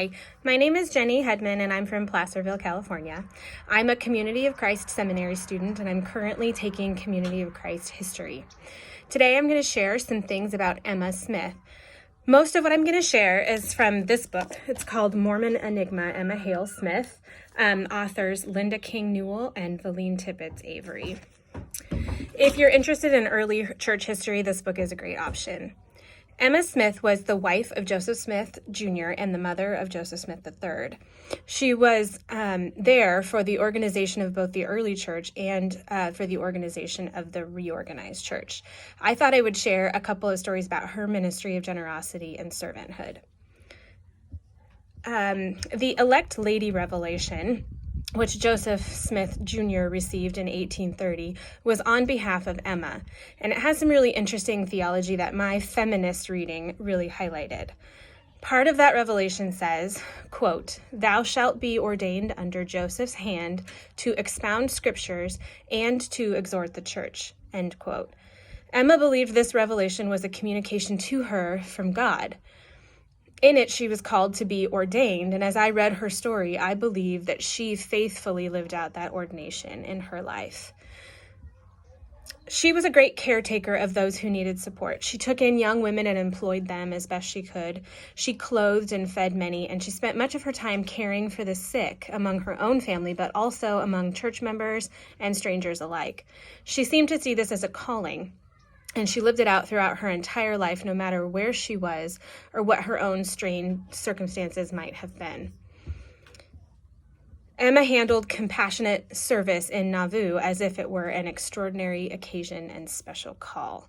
Hi, my name is Jenny Hedman and I'm from Placerville, California. I'm a Community of Christ seminary student and I'm currently taking Community of Christ history. Today I'm going to share some things about Emma Smith. Most of what I'm going to share is from this book. It's called Mormon Enigma, Emma Hale Smith, authors Linda King Newell and Valine Tippett Avery. If you're interested in early church history, this book is a great option. Emma Smith was the wife of Joseph Smith Jr. and the mother of Joseph Smith III. She was there for the organization of both the early church and for the organization of the reorganized church. I thought I would share a couple of stories about her ministry of generosity and servanthood. The elect lady revelation, which Joseph Smith Jr. received in 1830, was on behalf of Emma, and it has some really interesting theology that my feminist reading really highlighted. Part of that revelation says, quote, "Thou shalt be ordained under Joseph's hand to expound scriptures and to exhort the church," end quote. Emma believed this revelation was a communication to her from God. In it, she was called to be ordained, and as I read her story, I believe that she faithfully lived out that ordination in her life. She was a great caretaker of those who needed support. She took in young women and employed them as best she could. She clothed and fed many, and she spent much of her time caring for the sick among her own family, but also among church members and strangers alike. She seemed to see this as a calling, and she lived it out throughout her entire life, no matter where she was or what her own strained circumstances might have been. Emma handled compassionate service in Nauvoo as if it were an extraordinary occasion and special call.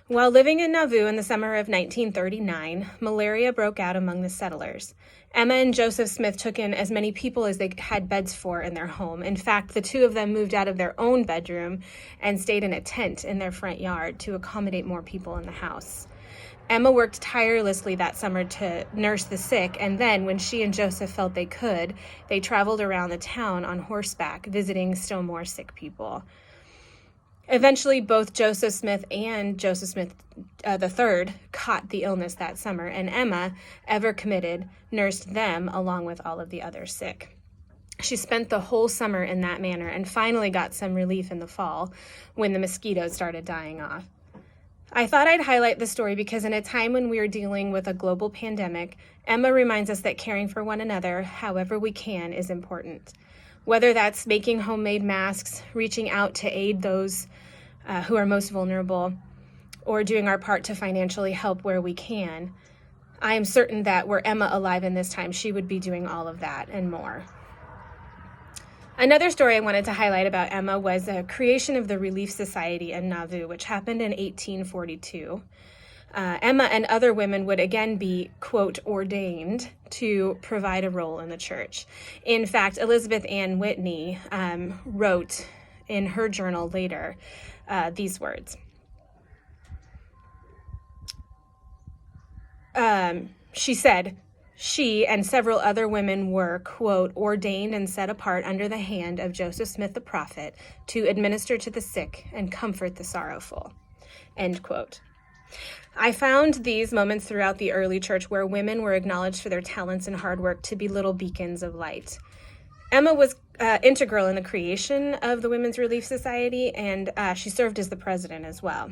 While living in Nauvoo in the summer of 1939, malaria broke out among the settlers. Emma and Joseph Smith took in as many people as they had beds for in their home. In fact, the two of them moved out of their own bedroom and stayed in a tent in their front yard to accommodate more people in the house. Emma worked tirelessly that summer to nurse the sick, and then, when she and Joseph felt they could, they traveled around the town on horseback, visiting still more sick people. Eventually, both Joseph Smith and Joseph Smith III caught the illness that summer, and Emma, ever committed, nursed them along with all of the other sick. She spent the whole summer in that manner and finally got some relief in the fall when the mosquitoes started dying off. I thought I'd highlight this story because in a time when we are dealing with a global pandemic, Emma reminds us that caring for one another, however we can, is important. Whether that's making homemade masks, reaching out to aid those who are most vulnerable, or doing our part to financially help where we can, I am certain that were Emma alive in this time, she would be doing all of that and more. Another story I wanted to highlight about Emma was the creation of the Relief Society in Nauvoo, which happened in 1842. Emma and other women would again be, quote, ordained to provide a role in the church. In fact, Elizabeth Ann Whitney wrote in her journal later these words. She said, "She and several other women were, quote, ordained and set apart under the hand of Joseph Smith the prophet to administer to the sick and comfort the sorrowful," end quote. I found these moments throughout the early church where women were acknowledged for their talents and hard work to be little beacons of light. Emma was integral in the creation of the Women's Relief Society, and she served as the president as well.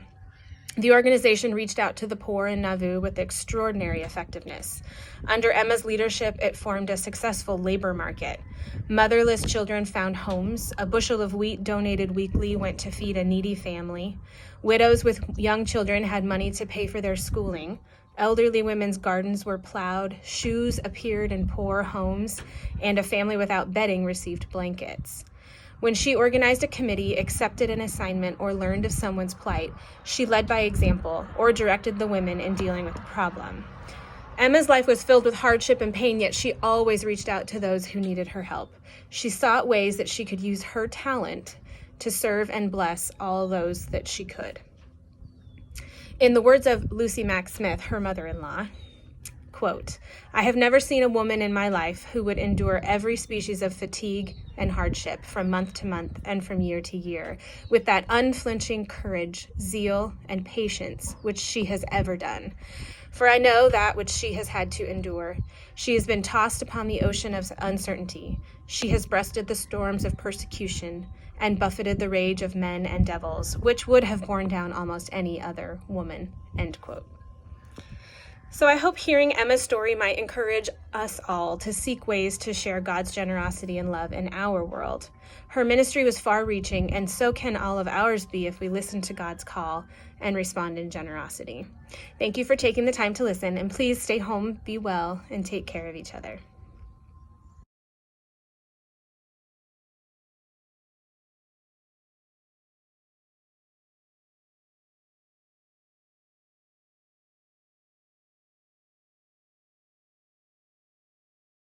The organization reached out to the poor in Nauvoo with extraordinary effectiveness. Under Emma's leadership, it formed a successful labor market. Motherless children found homes. A bushel of wheat donated weekly went to feed a needy family. Widows with young children had money to pay for their schooling. Elderly women's gardens were plowed. Shoes appeared in poor homes, and a family without bedding received blankets. When she organized a committee, accepted an assignment, or learned of someone's plight, she led by example or directed the women in dealing with the problem. Emma's life was filled with hardship and pain, yet she always reached out to those who needed her help. She sought ways that she could use her talent to serve and bless all those that she could. In the words of Lucy Mack Smith, her mother-in-law, quote, "I have never seen a woman in my life who would endure every species of fatigue and hardship from month to month and from year to year with that unflinching courage, zeal, and patience which she has ever done. For I know that which she has had to endure. She has been tossed upon the ocean of uncertainty. She has breasted the storms of persecution and buffeted the rage of men and devils, which would have borne down almost any other woman." End quote. So I hope hearing Emma's story might encourage us all to seek ways to share God's generosity and love in our world. Her ministry was far-reaching, and so can all of ours be if we listen to God's call and respond in generosity. Thank you for taking the time to listen, and please stay home, be well, and take care of each other.